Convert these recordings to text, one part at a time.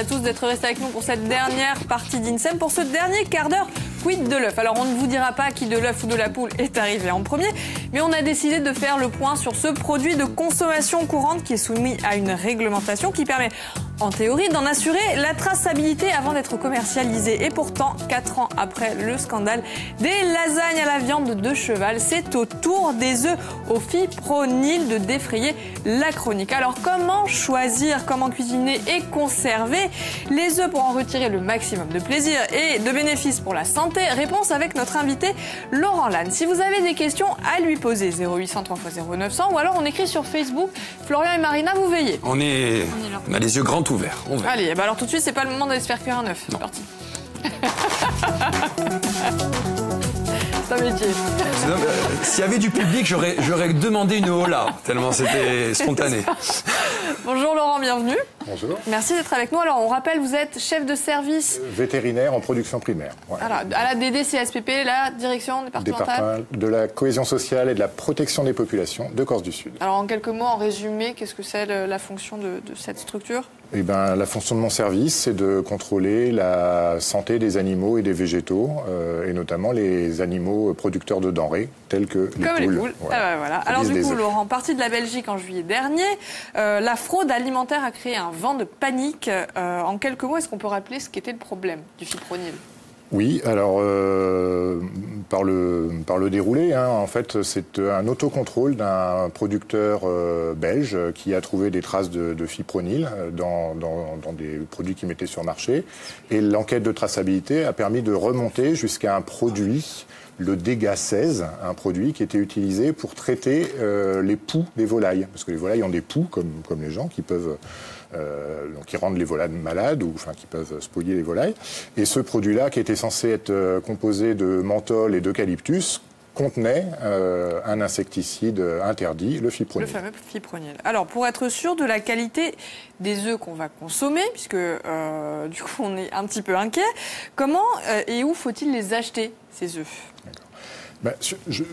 à tous d'être restés avec nous pour cette dernière partie d'INSEM, pour ce dernier quart d'heure. Quid de l'œuf? Alors on ne vous dira pas qui de l'œuf ou de la poule est arrivé en premier, mais on a décidé de faire le point sur ce produit de consommation courante qui est soumis à une réglementation qui permet en théorie d'en assurer la traçabilité avant d'être commercialisé. Et pourtant, 4 ans après le scandale des lasagnes à la viande de cheval, c'est au tour des œufs au fipronil de défrayer la chronique. Alors comment choisir, comment cuisiner et conserver les œufs pour en retirer le maximum de plaisir et de bénéfices pour la santé? Réponse avec notre invité Laurent Lannes. Si vous avez des questions à lui poser, 0800 3 x 0900 ou alors on écrit sur Facebook. Florian et Marina, vous veillez. On a les yeux grands ouverts. Allez, bah alors tout de suite, c'est pas le moment d'aller se faire cuire un œuf. C'est parti. C'est un métier. S'il y avait du public, j'aurais demandé une hola, tellement c'était spontané. Bonjour Laurent, bienvenue. Bonjour. Merci d'être avec nous. Alors, on rappelle, vous êtes chef de service vétérinaire en production primaire. Ouais. Alors, à la DDCSPP, la direction départementale de la cohésion sociale et de la protection des populations de Corse du Sud. Alors, en quelques mots, en résumé, qu'est-ce que c'est la fonction de cette structure? Eh ben, la fonction de mon service, c'est de contrôler la santé des animaux et des végétaux, et notamment les animaux producteurs de denrées, tels que les poules. Comme les poules. Voilà. Alors du coup, Laurent, parti de la Belgique en juillet dernier, la fraude alimentaire a créé un vent de panique. En quelques mots, est-ce qu'on peut rappeler ce qu'était le problème du fipronil? Oui, alors par le déroulé, en fait, c'est un autocontrôle d'un producteur belge qui a trouvé des traces de fipronil dans des produits qu'il mettait sur marché. Et l'enquête de traçabilité a permis de remonter jusqu'à un produit, le Dega 16, un produit qui était utilisé pour traiter les poux des volailles. Parce que les volailles ont des poux, comme les gens, qui peuvent... donc qui rendent les volailles malades ou qui peuvent spolier les volailles. Et ce produit-là, qui était censé être composé de menthol et d'eucalyptus, contenait un insecticide interdit, le fipronil. Le fameux fipronil. Alors, pour être sûr de la qualité des œufs qu'on va consommer, puisque du coup on est un petit peu inquiet, comment et où faut-il les acheter, ces œufs?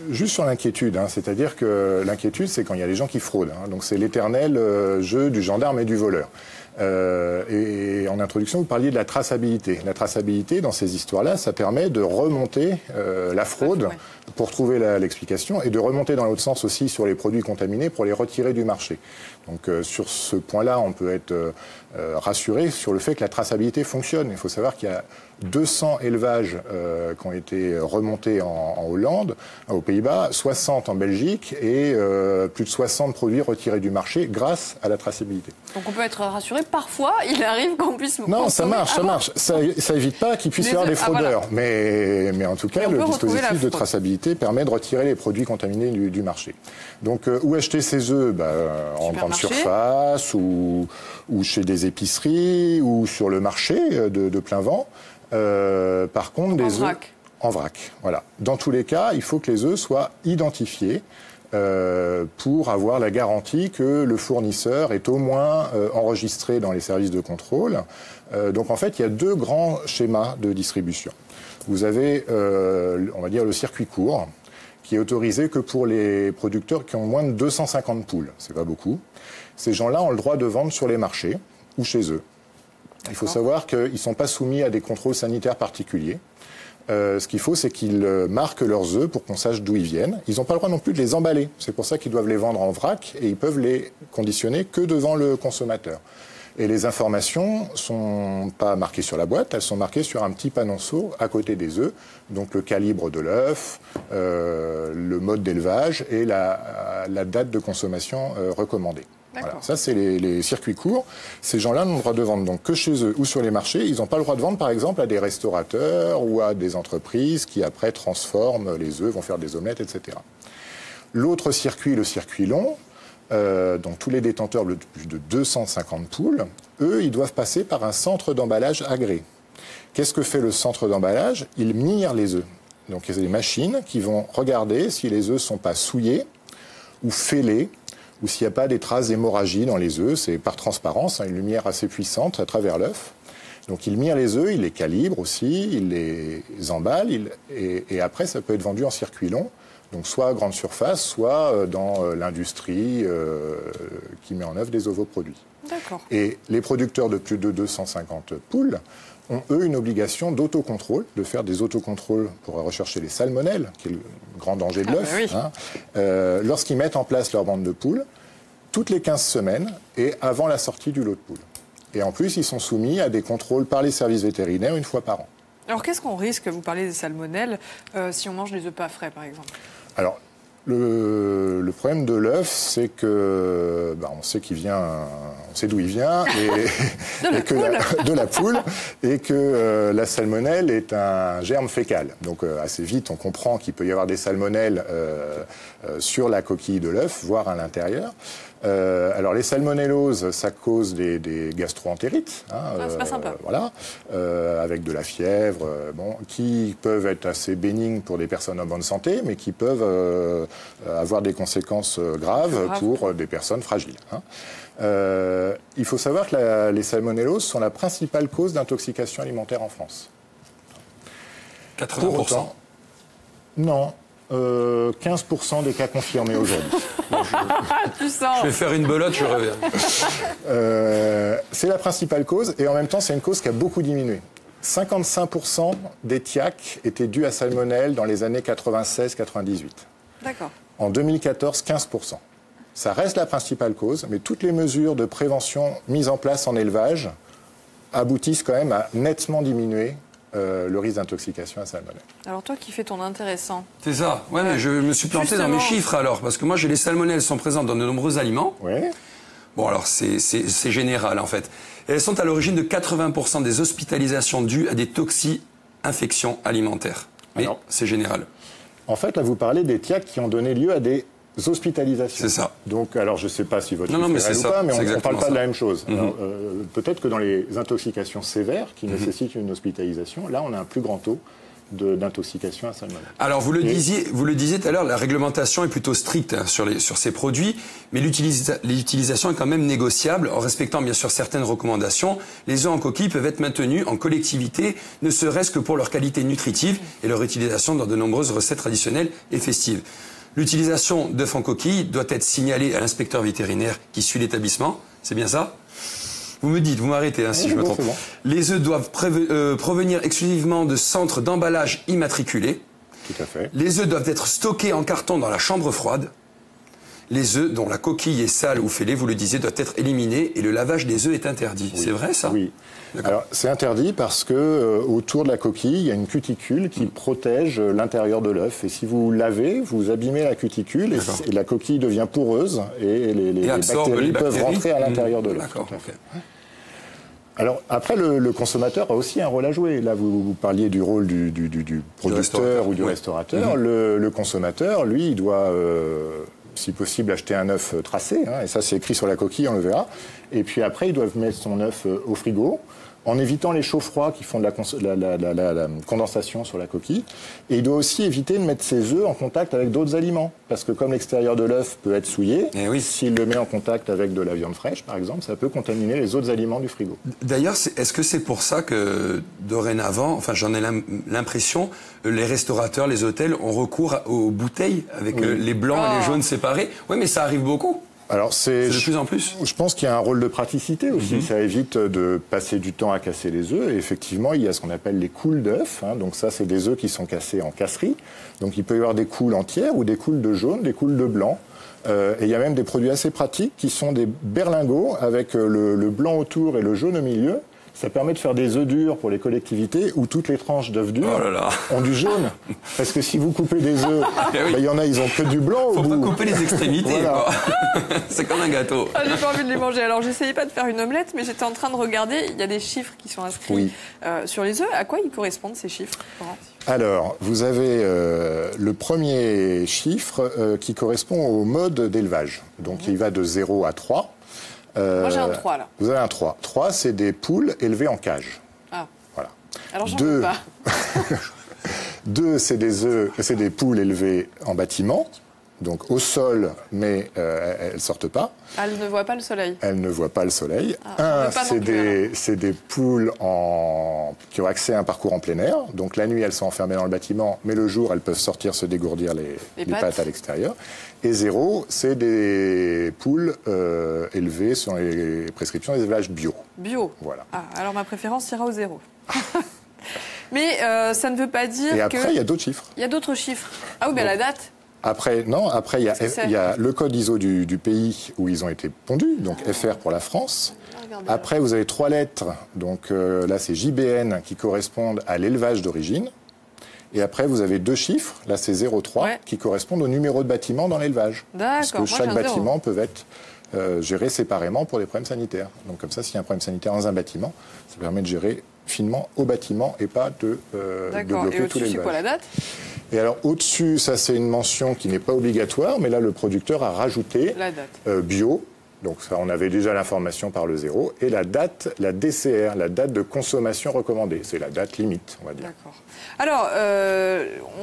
Juste sur l'inquiétude, c'est-à-dire que l'inquiétude, c'est quand il y a des gens qui fraudent. Donc c'est l'éternel jeu du gendarme et du voleur. Et en introduction, vous parliez de la traçabilité. La traçabilité, dans ces histoires-là, ça permet de remonter la fraude pour trouver l'explication et de remonter dans l'autre sens aussi sur les produits contaminés pour les retirer du marché. Donc sur ce point-là, on peut être rassuré sur le fait que la traçabilité fonctionne. Il faut savoir qu'il y a 200 élevages qui ont été remontés en Hollande, aux Pays-Bas, 60 en Belgique et plus de 60 produits retirés du marché grâce à la traçabilité. Donc on peut être rassuré, parfois il arrive qu'on puisse... Non, ça marche. Ça évite pas qu'il puisse y avoir des fraudeurs. Voilà. Mais en tout cas, le dispositif de traçabilité permet de retirer les produits contaminés du marché. Donc où acheter ces œufs? En grande surface ou chez des épiceries ou sur le marché de plein vent. Par contre, des œufs en vrac. Voilà. Dans tous les cas, il faut que les œufs soient identifiés pour avoir la garantie que le fournisseur est au moins enregistré dans les services de contrôle. Donc en fait, il y a 2 grands schémas de distribution. Vous avez, on va dire, le circuit court, qui est autorisé que pour les producteurs qui ont moins de 250 poules. C'est pas beaucoup. Ces gens-là ont le droit de vendre sur les marchés ou chez eux. Il faut savoir qu'ils ne sont pas soumis à des contrôles sanitaires particuliers. Ce qu'il faut, c'est qu'ils marquent leurs œufs pour qu'on sache d'où ils viennent. Ils n'ont pas le droit non plus de les emballer. C'est pour ça qu'ils doivent les vendre en vrac et ils peuvent les conditionner que devant le consommateur. Et les informations ne sont pas marquées sur la boîte, elles sont marquées sur un petit panneau à côté des œufs. Donc le calibre de l'œuf, le mode d'élevage et la date de consommation recommandée. Voilà. Ça, c'est les circuits courts. Ces gens-là n'ont le droit de vendre donc que chez eux ou sur les marchés. Ils n'ont pas le droit de vendre, par exemple, à des restaurateurs ou à des entreprises qui, après, transforment les œufs, vont faire des omelettes, etc. L'autre circuit, le circuit long, donc tous les détenteurs de plus de 250 poules, eux, ils doivent passer par un centre d'emballage agréé. Qu'est-ce que fait le centre d'emballage? Il mire les œufs. Donc, il y a des machines qui vont regarder si les œufs ne sont pas souillés ou fêlés, ou s'il n'y a pas des traces d'hémorragie dans les œufs. C'est par transparence, une lumière assez puissante à travers l'œuf. Donc il mire les œufs, il les calibre aussi, il les emballe, et après ça peut être vendu en circuit long, donc soit à grande surface, soit dans l'industrie qui met en œuvre des ovoproduits. D'accord. Et les producteurs de plus de 250 poules ont, eux, une obligation d'autocontrôle, de faire des autocontrôles pour rechercher les salmonelles, qui est le grand danger de l'œuf, lorsqu'ils mettent en place leur bande de poules, toutes les 15 semaines et avant la sortie du lot de poules. Et en plus, ils sont soumis à des contrôles par les services vétérinaires une fois par an. Alors, qu'est-ce qu'on risque, vous parlez des salmonelles, si on mange des œufs pas frais, par exemple? Alors, le problème de l'œuf, c'est que on sait qu'il vient, on sait d'où il vient, de la poule, et que la salmonelle est un germe fécal. Donc assez vite, on comprend qu'il peut y avoir des salmonelles sur la coquille de l'œuf, voire à l'intérieur. Alors les salmonelloses, ça cause des gastro-entérites, c'est pas sympa. Voilà, avec de la fièvre, qui peuvent être assez bénignes pour des personnes en bonne santé, mais qui peuvent avoir des conséquences graves pour des personnes fragiles. Il faut savoir que les salmonelloses sont la principale cause d'intoxication alimentaire en France. 80%. Pour autant, non. 15% des cas confirmés aujourd'hui. Je vais faire une belote, je reviens. C'est la principale cause et en même temps c'est une cause qui a beaucoup diminué. 55% des TIAC étaient dus à salmonelle dans les années 96-98. D'accord. En 2014, 15%. Ça reste la principale cause, mais toutes les mesures de prévention mises en place en élevage aboutissent quand même à nettement diminuer le risque d'intoxication à salmonelle. Alors toi qui fais ton intéressant. C'est ça. Ouais, mais je me suis planté dans mes chiffres alors, parce que moi j'ai les salmonelles sont présentes dans de nombreux aliments. Oui. Bon alors c'est général en fait. Et elles sont à l'origine de 80% des hospitalisations dues à des toxi-infections alimentaires. Mais c'est général. En fait, là vous parlez des TIAC qui ont donné lieu à des hospitalisations. C'est ça. Donc, alors je ne sais pas si votre chiffre est réel ou pas, mais on ne parle pas de la même chose. Mm-hmm. Peut-être que dans les intoxications sévères qui nécessitent une hospitalisation, là on a un plus grand taux d'intoxication à salmonelle. Alors vous le disiez tout à l'heure, la réglementation est plutôt stricte sur ces produits, mais l'utilisation est quand même négociable en respectant bien sûr certaines recommandations. Les œufs en coquille peuvent être maintenus en collectivité, ne serait-ce que pour leur qualité nutritive et leur utilisation dans de nombreuses recettes traditionnelles et festives. L'utilisation d'œufs en coquille doit être signalée à l'inspecteur vétérinaire qui suit l'établissement. C'est bien ça ? Vous me dites, vous m'arrêtez si je me trompe. Bon. Les œufs doivent provenir exclusivement de centres d'emballage immatriculés. Tout à fait. Les œufs doivent être stockés en carton dans la chambre froide. Les œufs dont la coquille est sale ou fêlée, vous le disiez, doivent être éliminés et le lavage des œufs est interdit. Oui. C'est vrai ça ? Oui. Alors c'est interdit parce que autour de la coquille, il y a une cuticule qui protège l'intérieur de l'œuf. Et si vous lavez, vous abîmez la cuticule et la coquille devient poreuse et les bactéries peuvent rentrer à l'intérieur de l'œuf. D'accord. Okay. Alors après, le consommateur a aussi un rôle à jouer. Là, vous parliez du rôle du producteur ou du restaurateur. Le consommateur, lui, il doit... si possible, acheter un œuf tracé, et ça c'est écrit sur la coquille, on le verra. Et puis après, ils doivent mettre son œuf au frigo, en évitant les chauds froids qui font de la condensation sur la coquille. Et il doit aussi éviter de mettre ses œufs en contact avec d'autres aliments. Parce que comme l'extérieur de l'œuf peut être souillé, s'il le met en contact avec de la viande fraîche, par exemple, ça peut contaminer les autres aliments du frigo. D'ailleurs, est-ce que c'est pour ça que dorénavant, enfin j'en ai l'impression, les restaurateurs, les hôtels ont recours aux bouteilles avec les blancs et les jaunes séparés? Oui, mais ça arrive beaucoup. Alors c'est de plus en plus. Je pense qu'il y a un rôle de praticité aussi. Ça évite de passer du temps à casser les œufs. Et effectivement, il y a ce qu'on appelle les coules d'œufs. Donc ça, c'est des œufs qui sont cassés en casserie. Donc il peut y avoir des coules entières ou des coules de jaune, des coules de blanc. Et il y a même des produits assez pratiques qui sont des berlingots avec le blanc autour et le jaune au milieu. Ça permet de faire des œufs durs pour les collectivités où toutes les tranches d'œufs durs ont du jaune. Parce que si vous coupez des œufs, il y en a, ils ont que du blanc au bout. Faut pas couper les extrémités. Voilà. C'est comme un gâteau. J'ai pas envie de les manger. Alors, j'essayais pas de faire une omelette, mais j'étais en train de regarder. Il y a des chiffres qui sont inscrits sur les œufs. À quoi ils correspondent, ces chiffres, Florent ? Alors, vous avez le premier chiffre qui correspond au mode d'élevage. Donc, il va de 0 à 3. Moi, j'ai un 3, là. Vous avez un 3. 3, c'est des poules élevées en cage. Ah. Voilà. Alors, j'en veux pas. 2, c'est des poules élevées en bâtiment. donc au sol, mais elles ne sortent pas. Elles ne voient pas le soleil. Elles ne voient pas le soleil. C'est des poules qui ont accès à un parcours en plein air. Donc la nuit, elles sont enfermées dans le bâtiment, mais le jour, elles peuvent sortir, se dégourdir les pattes à l'extérieur. Et 0, c'est des poules élevées selon les prescriptions des élevages bio. Bio. Voilà. Alors ma préférence ira au 0. Mais ça ne veut pas dire que... Et après, il y a d'autres chiffres. Il y a d'autres chiffres. Ah oui, mais la date. Après, il y a le code ISO du pays où ils ont été pondus, donc FR pour la France. Après, vous avez 3 lettres, donc là, c'est JBN qui correspondent à l'élevage d'origine. Et après, vous avez 2 chiffres, là, c'est 03, qui correspondent au numéro de bâtiment dans l'élevage. D'accord. Parce que chaque bâtiment peut être géré séparément pour des problèmes sanitaires. Donc comme ça, s'il y a un problème sanitaire dans un bâtiment, ça permet de gérer finement au bâtiment et pas de bloquer tout l'élevage. C'est quoi la date ? Et alors au-dessus, ça c'est une mention qui n'est pas obligatoire, mais là le producteur a rajouté la date. Bio, donc ça on avait déjà l'information par le 0, et la date, la DCR, la date de consommation recommandée, c'est la date limite, on va dire. D'accord. Alors,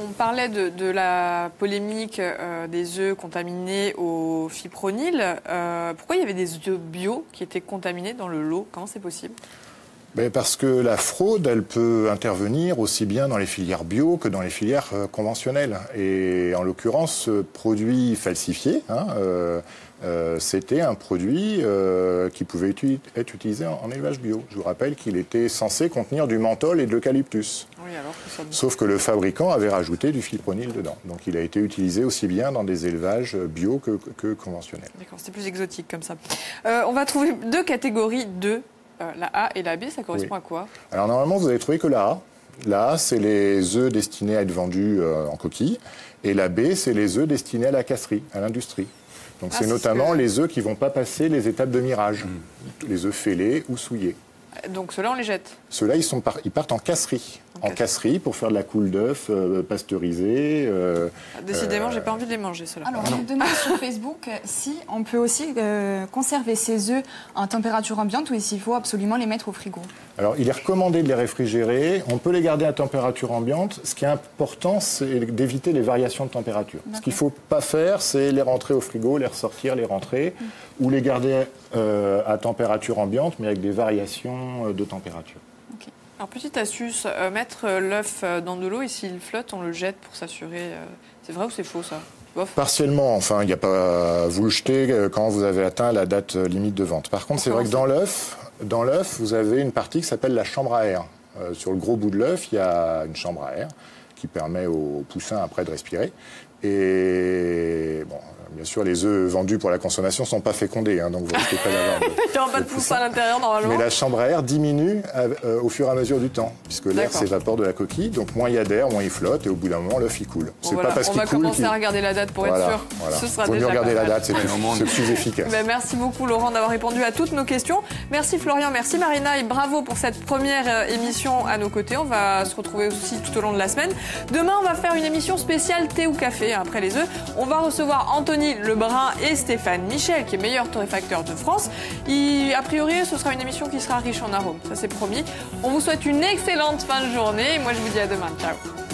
on parlait de la polémique des œufs contaminés au fipronil. Pourquoi il y avait des œufs bio qui étaient contaminés dans le lot ? Comment c'est possible ? Parce que la fraude, elle peut intervenir aussi bien dans les filières bio que dans les filières conventionnelles. Et en l'occurrence, ce produit falsifié, c'était un produit qui pouvait être utilisé en élevage bio. Je vous rappelle qu'il était censé contenir du menthol et de l'eucalyptus. Oui, alors que ça... Sauf que le fabricant avait rajouté du fipronil dedans. Donc il a été utilisé aussi bien dans des élevages bio que conventionnels. D'accord, c'est plus exotique comme ça. On va trouver 2 catégories d'œufs. La A et la B, ça correspond à quoi ? Alors normalement, vous avez trouvé que la A. La A, c'est les œufs destinés à être vendus en coquille. Et la B, c'est les œufs destinés à la casserie, à l'industrie. Donc c'est notamment les œufs qui ne vont pas passer les étapes de mirage. Les œufs fêlés ou souillés. Donc ceux-là, on les jette ? Ceux-là, ils partent en casserie. En casserie pour faire de la coule d'œuf pasteurisée. Décidément, j'ai pas envie de les manger, ceux-là. Alors, on nous demande sur Facebook si on peut aussi conserver ces œufs en température ambiante ou s'il faut absolument les mettre au frigo. Alors, il est recommandé de les réfrigérer. On peut les garder à température ambiante. Ce qui est important, c'est d'éviter les variations de température. Ce qu'il ne faut pas faire, c'est les rentrer au frigo, les ressortir, les rentrer, ou les garder à température ambiante, mais avec des variations de température. Okay. Alors, petite astuce, mettre l'œuf dans de l'eau et s'il flotte, on le jette pour s'assurer. C'est vrai ou c'est faux, ça ? Bof. Partiellement, enfin, il n'y a pas. Vous le jetez quand vous avez atteint la date limite de vente. Par contre, c'est vrai que dans l'œuf, vous avez une partie qui s'appelle la chambre à air. Sur le gros bout de l'œuf, il y a une chambre à air qui permet aux poussins après de respirer. Et bon, bien sûr, les œufs vendus pour la consommation ne sont pas fécondés, donc vous risquez pas d'avoir il n'y aura pas de poussin à l'intérieur, normalement. Mais la chambre à air diminue au fur et à mesure du temps, puisque l'air s'évapore de la coquille. Donc moins il y a d'air, moins il flotte, et au bout d'un moment, l'œuf, il coule. Bon, c'est pas parce qu'il coule. On va commencer à regarder la date pour être sûr. Voilà. Ce sera Vaut mieux déjà regarder la date, c'est plus efficace. Merci beaucoup, Laurent, d'avoir répondu à toutes nos questions. Merci, Florian. Merci, Marina. Et bravo pour cette première émission à nos côtés. On va se retrouver aussi tout au long de la semaine. Demain, on va faire une émission spéciale thé ou café, après les œufs. On va recevoir Anthony Lebrun et Stéphane Michel, qui est meilleur torréfacteur de France. A priori, ce sera une émission qui sera riche en arômes. Ça, c'est promis. On vous souhaite une excellente fin de journée. Et moi, je vous dis à demain. Ciao.